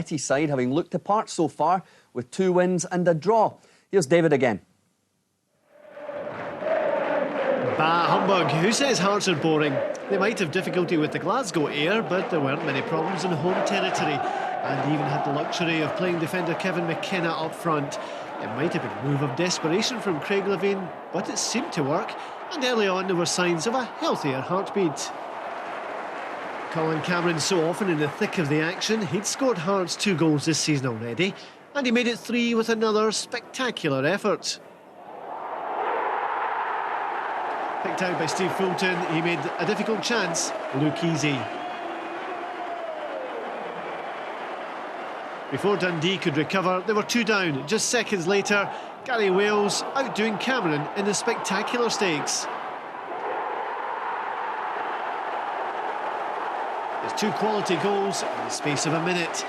Etty's side, having looked apart so far with 2 wins and a draw. Here's David again. Bah humbug, who says Hearts are boring? They might have difficulty with the Glasgow air, but there weren't many problems in home territory, and even had the luxury of playing defender Kevin McKenna up front. It might have been a move of desperation from Craig Levein, but it seemed to work, and early on there were signs of a healthier heartbeat. Colin Cameron so often in the thick of the action. He'd scored Hearts 2 goals this season already, and he made it 3 with another spectacular effort. Picked out by Steve Fulton, he made a difficult chance look easy. Before Dundee could recover, they were 2 down. Just seconds later, Gary Wales outdoing Cameron in the spectacular stakes. There's 2 quality goals in the space of a minute.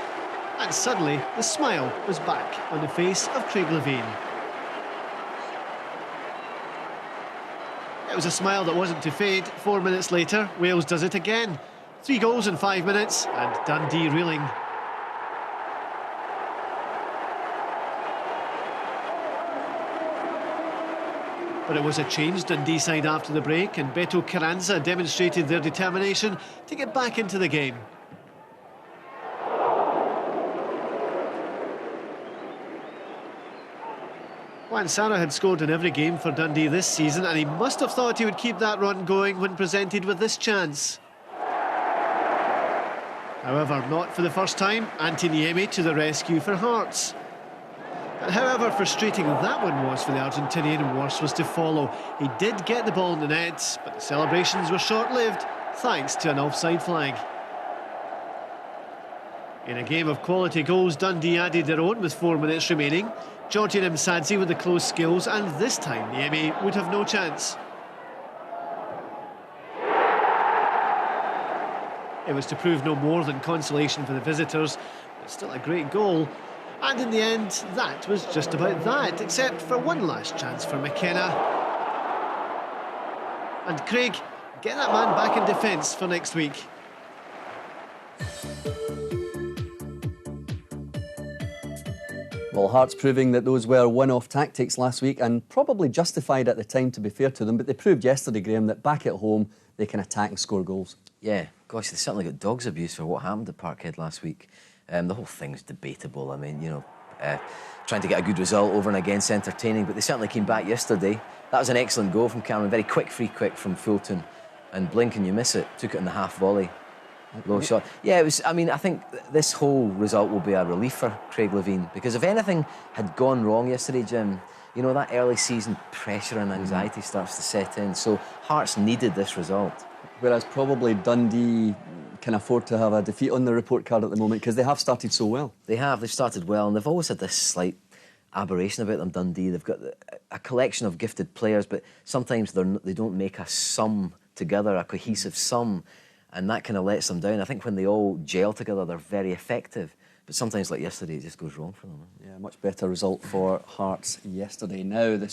And suddenly, the smile was back on the face of Craig Levein. It was a smile that wasn't to fade. 4 minutes later, Wales does it again. 3 goals in 5 minutes, and Dundee reeling. But it was a changed Dundee side after the break, and Beto Carranza demonstrated their determination to get back into the game. Juan Sara had scored in every game for Dundee this season, and he must have thought he would keep that run going when presented with this chance. However, not for the first time, Ante Niemi to the rescue for Hearts. And however frustrating that one was for the Argentinian, worse was to follow. He did get the ball in the net, but the celebrations were short-lived, thanks to an offside flag. In a game of quality goals, Dundee added their own with 4 minutes remaining. Georgian Msadzi with the close skills, and this time Niemi would have no chance. It was to prove no more than consolation for the visitors, but still a great goal. And in the end, that was just about that, except for one last chance for McKenna. And Craig, get that man back in defence for next week. Well, Hearts proving that those were one-off tactics last week, and probably justified at the time, to be fair to them, but they proved yesterday, Graham, that back at home they can attack and score goals. Yeah, gosh, they certainly got dog's abuse for what happened at Parkhead last week. The whole thing's debatable. I mean, you know, trying to get a good result over and against entertaining, but they certainly came back yesterday. That was an excellent goal from Cameron, very quick free kick from Fulton, and blink and you miss it, took it in the half volley. Low shot. Yeah, it was. I mean, I think this whole result will be a relief for Craig Levein, because if anything had gone wrong yesterday, Jim, you know, that early season pressure and anxiety starts to set in. So Hearts needed this result. Whereas probably Dundee can afford to have a defeat on the report card at the moment, because they have started so well. They have. They've started well, and they've always had this slight aberration about them, Dundee. They've got a collection of gifted players, but sometimes they don't make a sum together, a cohesive sum. And that kind of lets them down. I think when they all gel together, they're very effective. But sometimes, like yesterday, it just goes wrong for them. Yeah, much better result for Hearts yesterday. Now, the